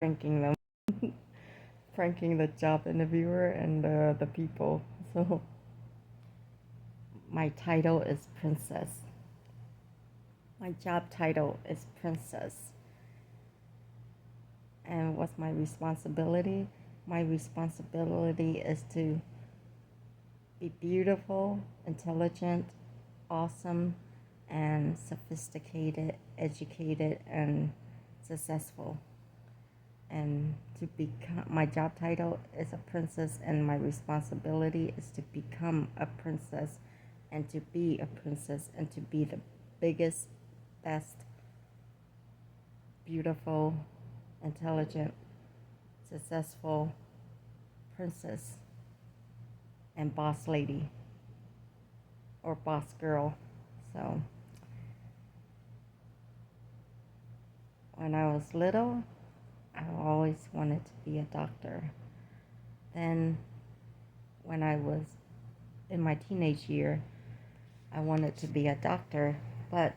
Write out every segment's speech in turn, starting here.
pranking them, pranking the job interviewer and the people. So my title is princess. My job title is princess. And what's my responsibility? My responsibility is to be beautiful, intelligent, awesome, and sophisticated, educated, and successful. And to become, my job title is a princess, and my responsibility is to become a princess, and to be a princess, and to be the biggest, best, beautiful, intelligent, successful princess and boss lady or boss girl. So when I was little, I always wanted to be a doctor. Then when I was in my teenage year, I wanted to be a doctor, but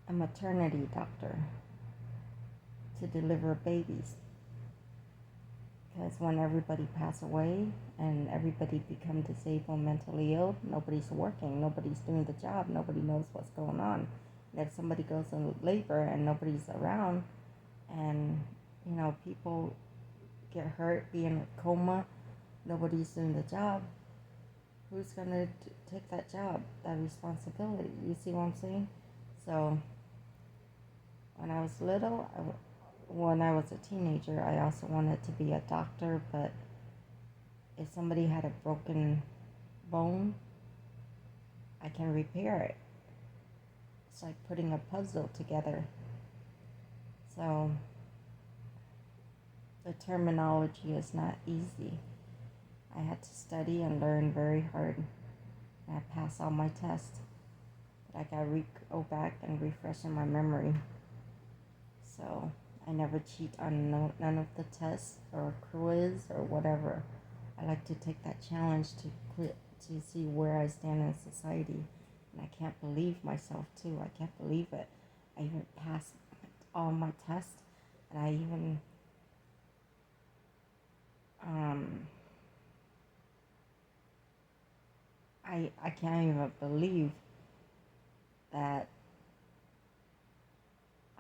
a maternity doctor to deliver babies. Because when everybody pass away and everybody become disabled, mentally ill, nobody's working, nobody's doing the job, nobody knows what's going on. And if somebody goes in labor and nobody's around, and people get hurt, be in a coma, nobody's doing the job, who's gonna take that job, that responsibility? You see what I'm saying? So when I was little, when I was a teenager, I also wanted to be a doctor, but if somebody had a broken bone, I can repair it. It's like putting a puzzle together. So the terminology is not easy. I had to study and learn very hard. And I passed all my tests, but I gotta go back and refresh in my memory. So I never cheat on none of the tests or quiz or whatever. I like to take that challenge to see where I stand in society, and I can't believe myself too. I can't believe it. I even passed all my tests, and I even I can't even believe that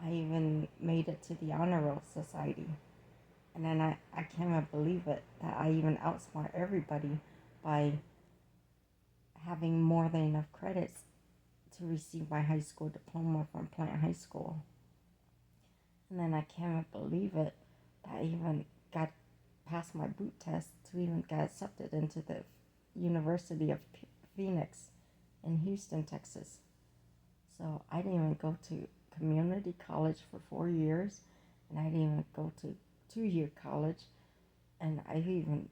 I even made it to the honor roll society. And then I can't even believe it that I even outsmart everybody by having more than enough credits to receive my high school diploma from Plant High School. And then I can't even believe it that I even got past my boot test to even get accepted into the University of Phoenix in Houston, Texas. So I didn't even go to community college for 4 years, and I didn't even go to 2-year college, and I even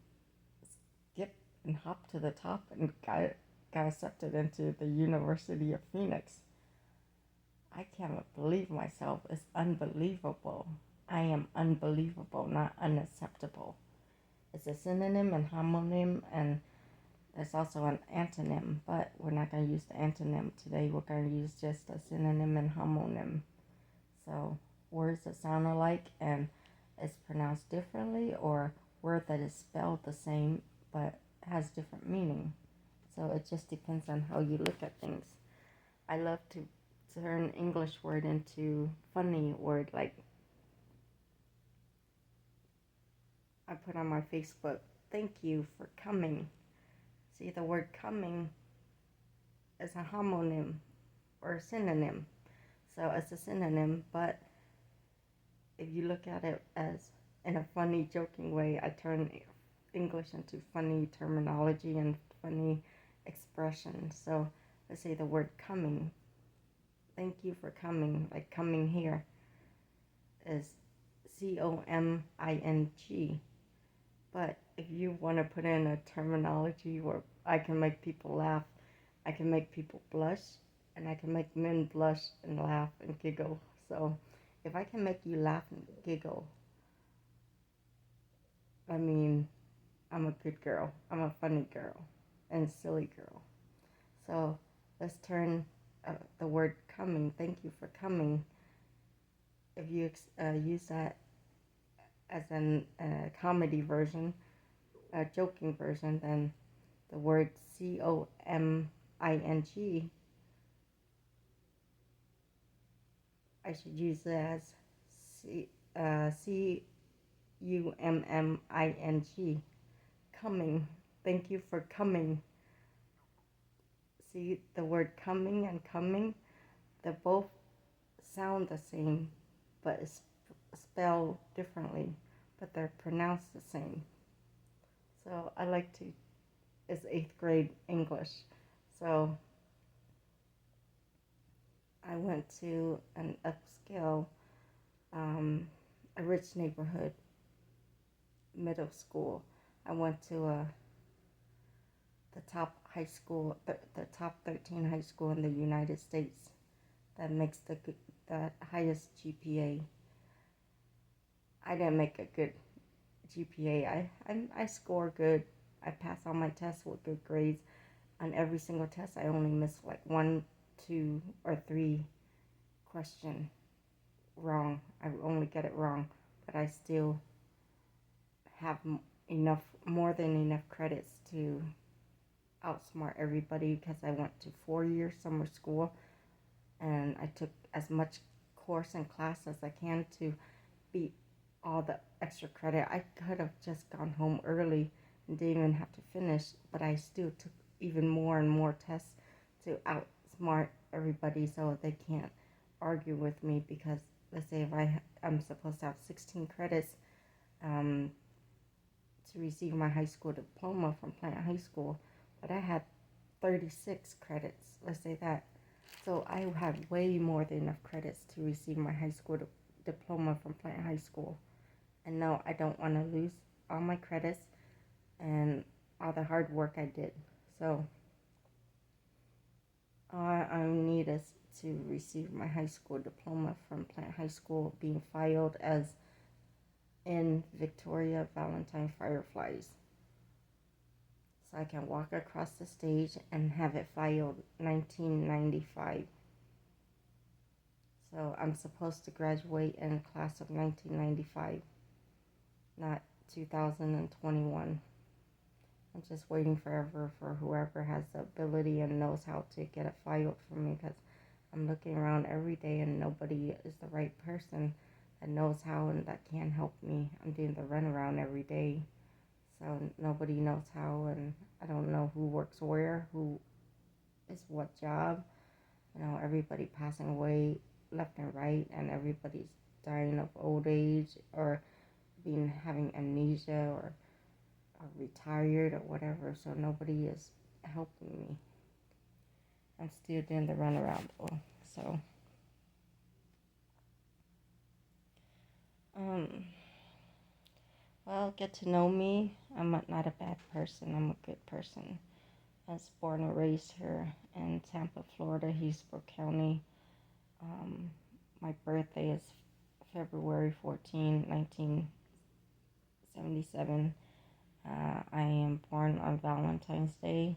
skipped and hopped to the top and got accepted into the University of Phoenix. I can't believe myself. It's unbelievable. I am unbelievable, not unacceptable. It's a synonym and homonym, and there's also an antonym, but we're not going to use the antonym today. We're going to use just a synonym and homonym. So words that sound alike and is pronounced differently, or word that is spelled the same but has different meaning. So it just depends on how you look at things. I love to turn English word into funny word, like I put on my Facebook, thank you for coming. See, the word coming is a homonym or a synonym. So it's a synonym, but if you look at it as in a funny, joking way, I turn English into funny terminology and funny expression. So let's say the word coming. Thank you for coming, like coming here is COMING. But if you want to put in a terminology where I can make people laugh, I can make people blush, and I can make men blush and laugh and giggle. So if I can make you laugh and giggle, I mean, I'm a good girl. I'm a funny girl and silly girl. So let's turn the word coming, thank you for coming, if you use that as a comedy version, a joking version, then the word COMING, I should use it as CUMMING, coming. Thank you for coming. See, the word coming and coming, they both sound the same, but it's spelled differently, but they're pronounced the same. So I like to, it's eighth grade English. So I went to an upscale, a rich neighborhood middle school. I went to the top high school, the top 13 high school in the United States that makes the highest GPA. I didn't make a good GPA. I score good. I pass all my tests with good grades. On every single test, I only missed like 1, 2, or 3 question wrong. I only get it wrong, but I still have more than enough credits to outsmart everybody because I went to 4-year summer school and I took as much course and class as I can to beat all the extra credit. I could have just gone home early and didn't even have to finish, but I still took even more and more tests to outsmart everybody so they can't argue with me because let's say if I'm supposed to have 16 credits to receive my high school diploma from Plant High School, but I had 36 credits, let's say that. So I had way more than enough credits to receive my high school diploma from Plant High School. And no, I don't want to lose all my credits and all the hard work I did. So all I need is to receive my high school diploma from Plant High School being filed as in Victoria Valentine Fireflies. So I can walk across the stage and have it filed 1995. So I'm supposed to graduate in class of 1995, not 2021. I'm just waiting forever for whoever has the ability and knows how to get it filed for me because I'm looking around every day and nobody is the right person that knows how and that can help me. I'm doing the runaround every day, so nobody knows how, and I don't know who works where, who is what job. You know, everybody passing away left and right, and everybody's dying of old age or having amnesia or retired or whatever. So nobody is helping me. I'm still doing the runaround though. So well, get to know me. I'm not a bad person. I'm a good person. I was born and raised here in Tampa, Florida, Healdsburg County. My birthday is February 14, 1977. I am born on Valentine's Day.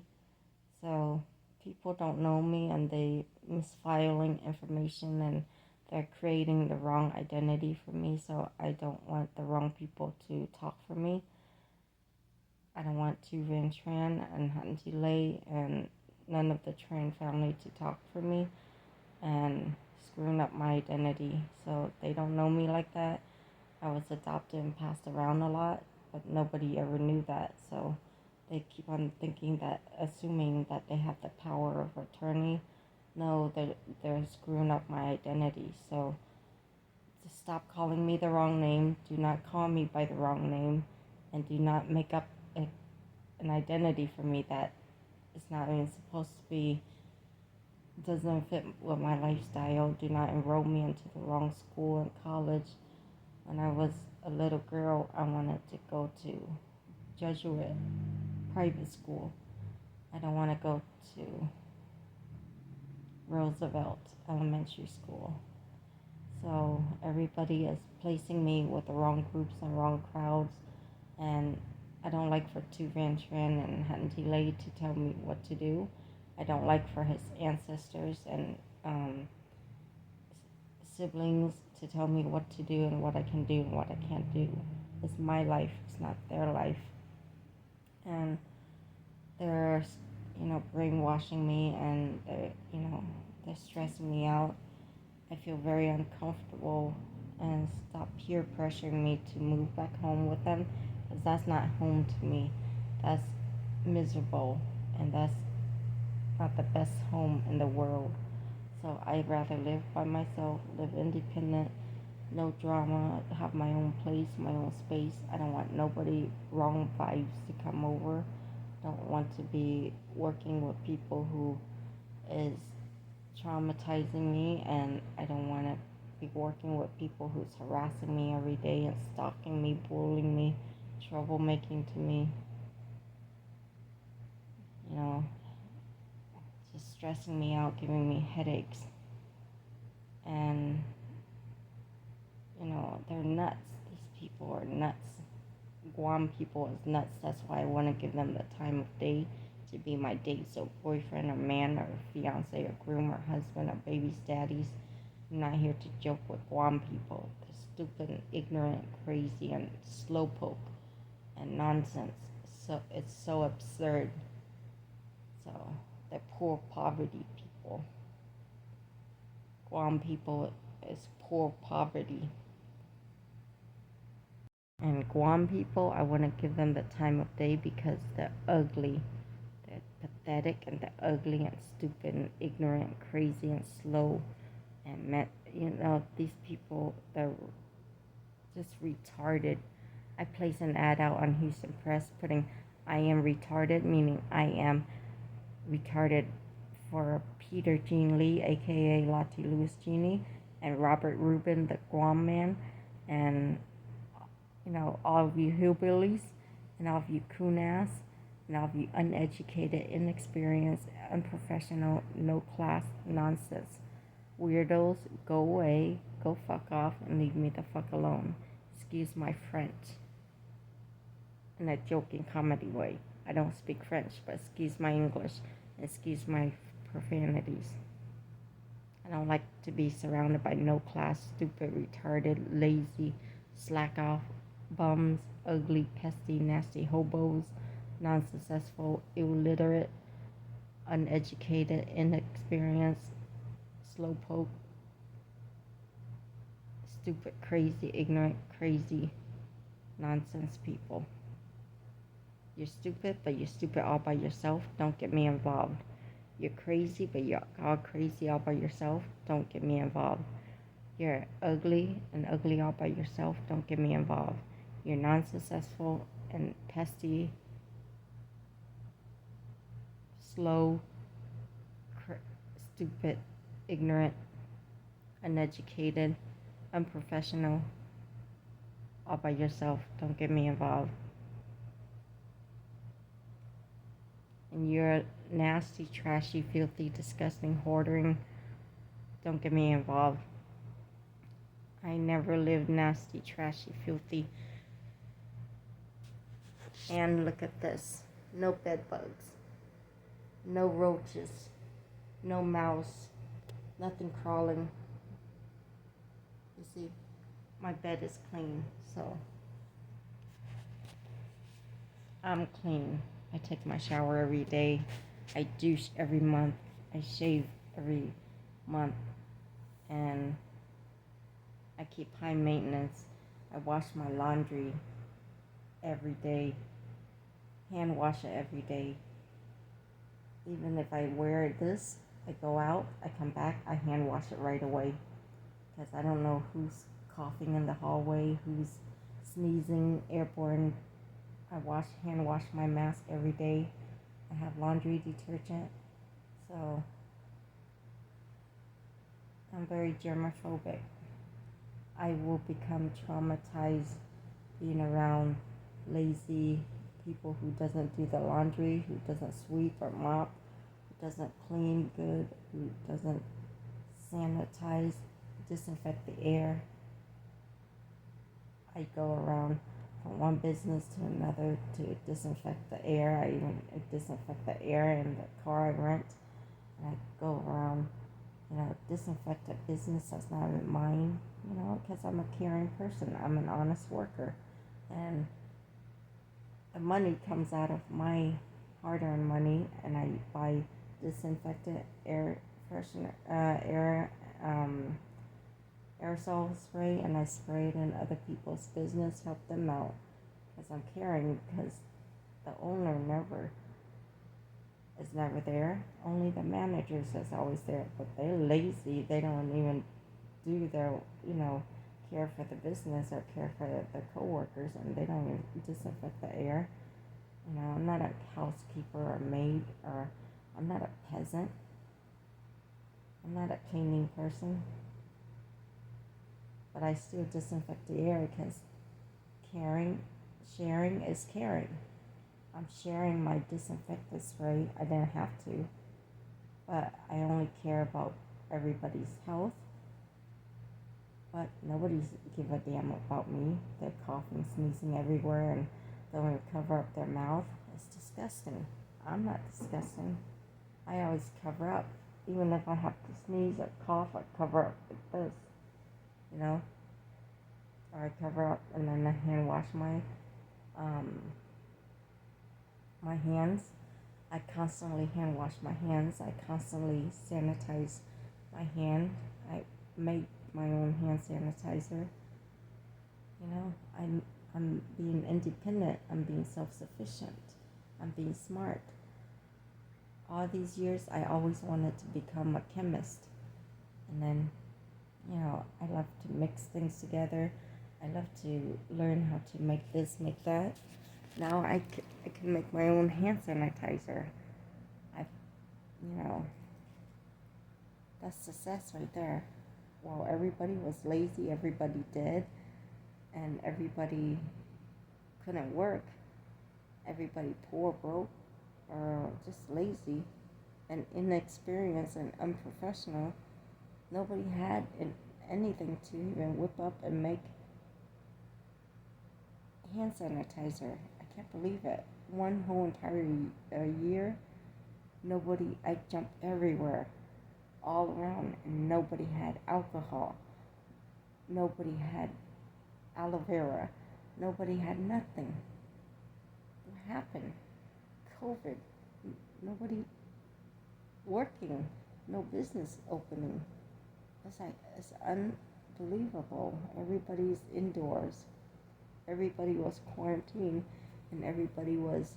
So people don't know me and they misfiling information and they're creating the wrong identity for me. So I don't want the wrong people to talk for me. I don't want Tu Van Tran and Hanti Lei and none of the Tran family to talk for me and screwing up my identity. So they don't know me like that. I was adopted and passed around a lot, but nobody ever knew that. So they keep on thinking that, assuming that they have the power of attorney. No, they're screwing up my identity. So just stop calling me the wrong name. Do not call me by the wrong name. And do not make up an identity for me that is not even supposed to be, doesn't fit with my lifestyle. Do not enroll me into the wrong school and college. When I was a little girl, I wanted to go to Jesuit private school. I don't want to go to Roosevelt Elementary School. So everybody is placing me with the wrong groups and wrong crowds. And I don't like for Tu Van Tran and Hanti Lei to tell me what to do. I don't like for his ancestors and siblings to tell me what to do and what I can do and what I can't do. It's my life, it's not their life. And they're, brainwashing me, and they're stressing me out. I feel very uncomfortable, and stop peer pressuring me to move back home with them, because that's not home to me. That's miserable, and that's not the best home in the world. So I'd rather live by myself, live independent, no drama, have my own place, my own space. I don't want nobody wrong vibes to come over. Don't want to be working with people who is traumatizing me, and I don't want to be working with people who's harassing me every day and stalking me, bullying me, troublemaking to me, you know, just stressing me out, giving me headaches. And, they're nuts. These people are nuts. Guam people is nuts. That's why I want to give them the time of day to be my date. So boyfriend or man or fiance or groom or husband or baby's daddies. I'm not here to joke with Guam people. They're stupid and ignorant, crazy and slowpoke and nonsense. So it's so absurd. So they're poor poverty people. Guam people is poor poverty. And Guam people, I want to give them the time of day because they're ugly. They're pathetic, and they're ugly and stupid and ignorant and crazy and slow. And, these people, they're just retarded. I placed an ad out on Houston Press putting I am retarded, meaning I am retarded, for Peter Gene Lee, aka Lottie Louis Genie, and Robert Rubin, the Guam man, and all of you hillbillies, and all of you coon-ass, and all of you uneducated, inexperienced, unprofessional, no-class nonsense weirdos, go away, go fuck off, and leave me the fuck alone. Excuse my French. In a joking comedy way. I don't speak French, but excuse my English, and excuse my profanities. I don't like to be surrounded by no-class, stupid, retarded, lazy, slack-off, bums, ugly, pesty, nasty hobos, non-successful, illiterate, uneducated, inexperienced, slowpoke, stupid, crazy, ignorant, crazy, nonsense people. You're stupid, but you're stupid all by yourself. Don't get me involved. You're crazy, but you're all crazy all by yourself. Don't get me involved. You're ugly and ugly all by yourself. Don't get me involved. You're non-successful and pesty, slow, stupid, ignorant, uneducated, unprofessional, all by yourself. Don't get me involved. And you're nasty, trashy, filthy, disgusting, hoarding. Don't get me involved. I never lived nasty, trashy, filthy. And look at this. No bed bugs. No roaches. No mouse. Nothing crawling. You see, my bed is clean, so I'm clean. I take my shower every day. I douche every month. I shave every month. And I keep high maintenance. I wash my laundry every day. Hand wash it every day. Even if I wear this, I go out, I come back, I hand wash it right away. Because I don't know who's coughing in the hallway, who's sneezing, airborne. I hand wash my mask every day. I have laundry detergent. So I'm very germophobic. I will become traumatized being around lazy people who doesn't do the laundry, who doesn't sweep or mop, who doesn't clean good, who doesn't sanitize, disinfect the air. I go around from one business to another to disinfect the air. I even disinfect the air in the car I rent. And I go around, disinfect a business that's not mine, because I'm a caring person. I'm an honest worker. And the money comes out of my hard-earned money, and I buy disinfectant air freshener, aerosol spray, and I spray it in other people's business, help them out, because I'm caring. Because the owner is never there. Only the managers is always there, but they're lazy. They don't even do their, care for the business or care for the coworkers, and they don't even disinfect the air. I'm not a housekeeper or maid, or I'm not a peasant. I'm not a cleaning person, but I still disinfect the air because sharing is caring. I'm sharing my disinfectant spray. I didn't have to, but I only care about everybody's health. But nobody's give a damn about me. They're coughing, sneezing everywhere, and they don't even cover up their mouth. It's disgusting. I'm not disgusting. I always cover up. Even if I have to sneeze or cough, I cover up like this, or I cover up and then I hand wash um, my hands. I constantly hand wash my hands. I constantly sanitize my hand. I make my own hand sanitizer. I'm being independent. I'm being self-sufficient. I'm being smart. All these years, I always wanted to become a chemist. And then, I love to mix things together. I love to learn how to make this, make that. Now I can make my own hand sanitizer. I, that's success right there. While everybody was lazy, everybody did, and everybody couldn't work. Everybody poor, broke, or just lazy and inexperienced and unprofessional. Nobody had anything to even whip up and make hand sanitizer. I can't believe it. One whole entire year, I jumped everywhere, all around, and nobody had alcohol. Nobody had aloe vera. Nobody had nothing. What happened? COVID. Nobody working. No business opening. It's unbelievable. Everybody's indoors. Everybody was quarantined, and everybody was,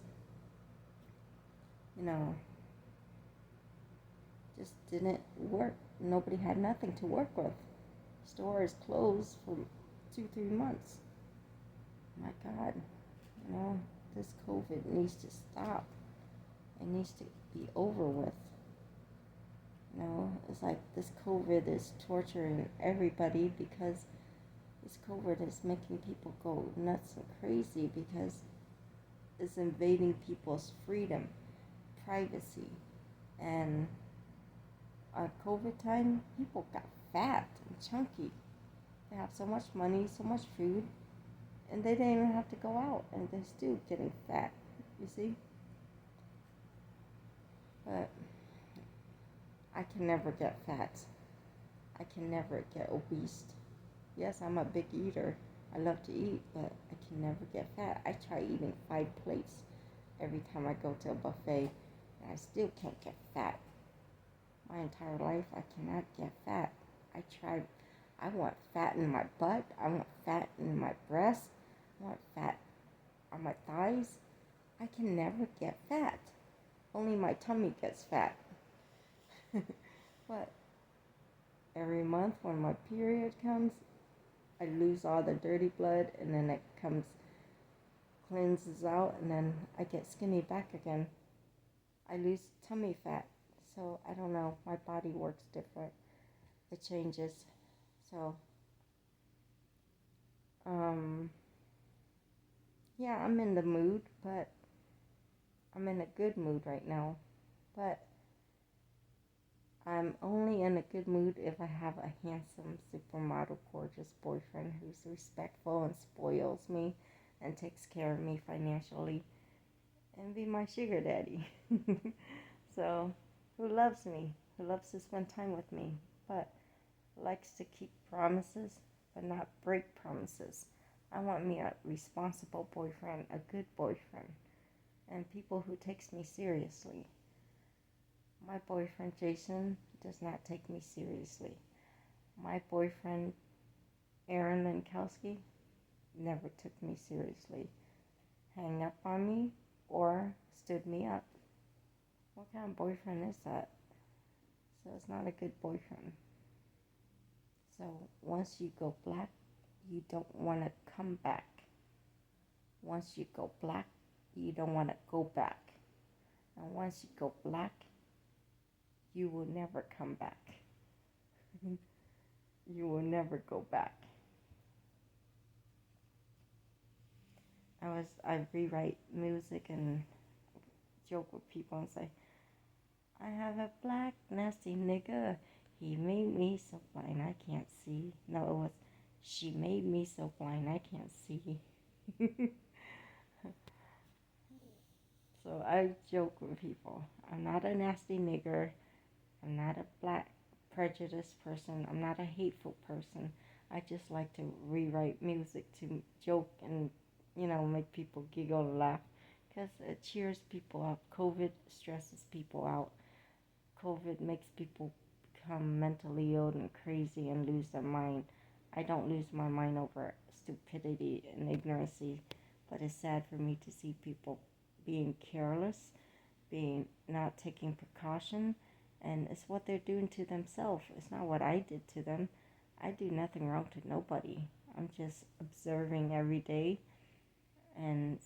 just didn't work. Nobody had nothing to work with. Stores closed for 2-3 months. My God, this COVID needs to stop. It needs to be over with. It's like this COVID is torturing everybody, because this COVID is making people go nuts and crazy, because it's invading people's freedom, privacy. And at COVID time, people got fat and chunky. They have so much money, so much food, and they didn't even have to go out, and they're still getting fat, you see? But I can never get fat. I can never get obese. Yes, I'm a big eater. I love to eat, but I can never get fat. I try eating 5 plates every time I go to a buffet, and I still can't get fat. My entire life, I cannot get fat. I want fat in my butt. I want fat in my breasts. I want fat on my thighs. I can never get fat. Only my tummy gets fat. But every month when my period comes, I lose all the dirty blood, and then it cleanses out, and then I get skinny back again. I lose tummy fat. So I don't know, my body works different. It changes. So, yeah, I'm in the mood, but I'm in a good mood right now. But I'm only in a good mood if I have a handsome, supermodel, gorgeous boyfriend who's respectful and spoils me and takes care of me financially and be my sugar daddy. So, who loves me, who loves to spend time with me. but likes to keep promises but not break promises. I want me a responsible boyfriend, a good boyfriend, and people who takes me seriously. My boyfriend Jason does not take me seriously. My boyfriend Aaron Lankowski never took me seriously. Hang up on me or stood me up. What kind of boyfriend is that? So it's not a good boyfriend. So once you go black, you don't want to come back. Once you go black, you don't want to go back. And once you go black, you will never come back. You will never go back. I rewrite music and joke with people and say, I have a black nasty nigga. He made me so blind I can't see. No, it was, she made me so blind I can't see. So I joke with people. I'm not a nasty nigger. I'm not a black prejudiced person. I'm not a hateful person. I just like to rewrite music to joke and, make people giggle and laugh because it cheers people up. COVID stresses people out. COVID makes people become mentally ill and crazy and lose their mind. I don't lose my mind over stupidity and ignorancy, but it's sad for me to see people being careless, being not taking precaution, and it's what they're doing to themselves. It's not what I did to them. I do nothing wrong to nobody. I'm just observing every day, and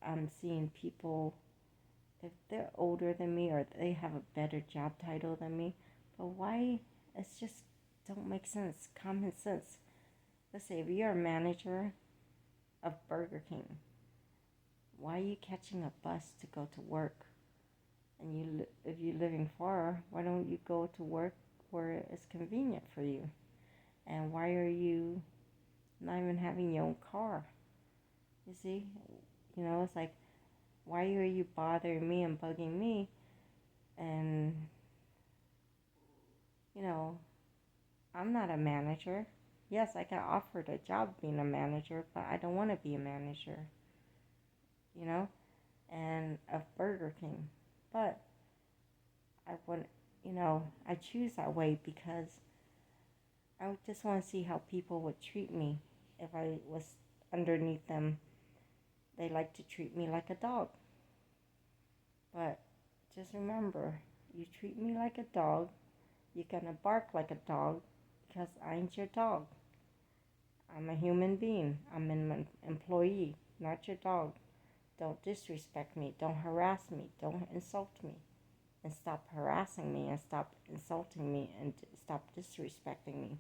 I'm seeing people, if they're older than me or they have a better job title than me, but why? It's just don't make sense. Common sense. Let's say if you're a manager of Burger King, why are you catching a bus to go to work? And if you're living far, why don't you go to work where it's convenient for you? And why are you not even having your own car? You see, it's like, why are you bothering me and bugging me? And I'm not a manager. Yes, I got offered a job being a manager, but I don't want to be a manager. And of Burger King. But I want, I choose that way because I just want to see how people would treat me if I was underneath them. They like to treat me like a dog. But just remember, you treat me like a dog, you're gonna bark like a dog because I ain't your dog. I'm a human being. I'm an employee, not your dog. Don't disrespect me. Don't harass me. Don't insult me. And stop harassing me and stop insulting me and stop disrespecting me.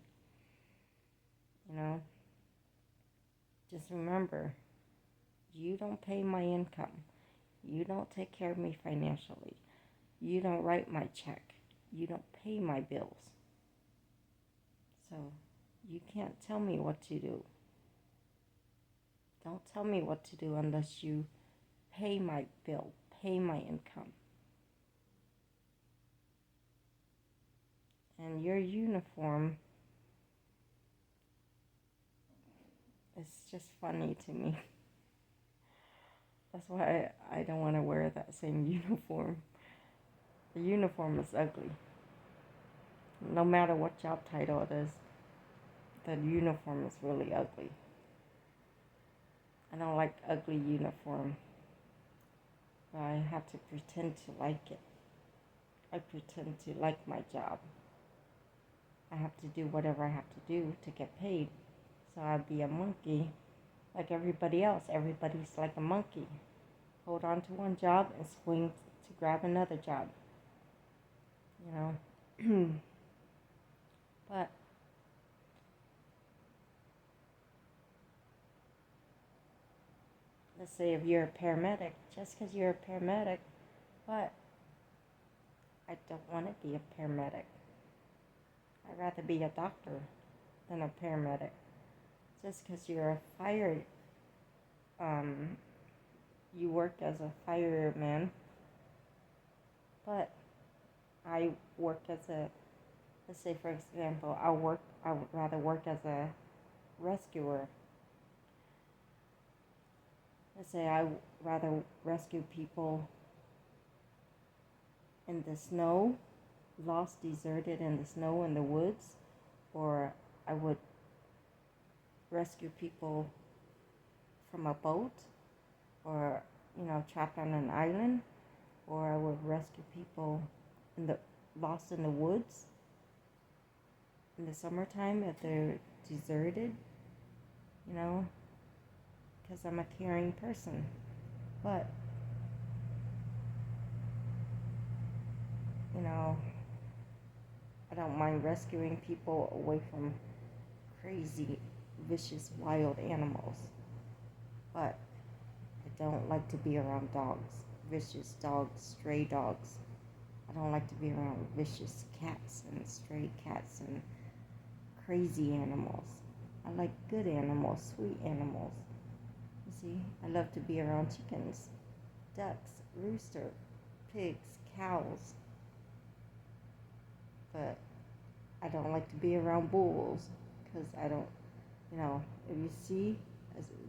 Just remember, you don't pay my income. You don't take care of me financially. You don't write my check. You don't pay my bills. So you can't tell me what to do. Don't tell me what to do unless you pay my bill, pay my income. And your uniform is just funny to me. That's why I don't want to wear that same uniform. The uniform is ugly. No matter what job title it is, the uniform is really ugly. I don't like ugly uniform. But I have to pretend to like it. I pretend to like my job. I have to do whatever I have to do to get paid. So I'd be a monkey like everybody else. Everybody's like a monkey. Hold on to one job and swing to grab another job. But let's say if you're a paramedic, just because you're a paramedic, but I don't want to be a paramedic. I'd rather be a doctor than a paramedic. Just because you're a fire, you work as a fireman, but I work as a let's say for example, I would rather work as a rescuer. Let's say I would rather rescue people in the snow, lost, deserted in the snow in the woods, or I would rescue people from a boat, or trapped on an island, or I would rescue people in the lost in the woods in the summertime if they're deserted, you know, because I'm a caring person. But you know, I don't mind rescuing people away from crazy, vicious, wild animals. But I don't like to be around dogs, vicious dogs, stray dogs. I don't like to be around vicious cats and stray cats and crazy animals. I like good animals, sweet animals. You see, I love to be around chickens, ducks, rooster, pigs, cows. But I don't like to be around bulls because I don't, if you see,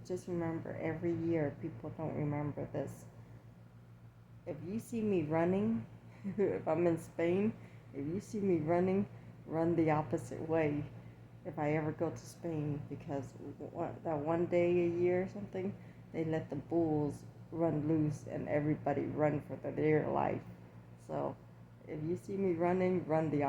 just remember every year, people don't remember this. If you see me running, if I'm in Spain, if you see me running, run the opposite way if I ever go to Spain, because that one day a year or something, they let the bulls run loose and everybody run for their life. So if you see me running, run the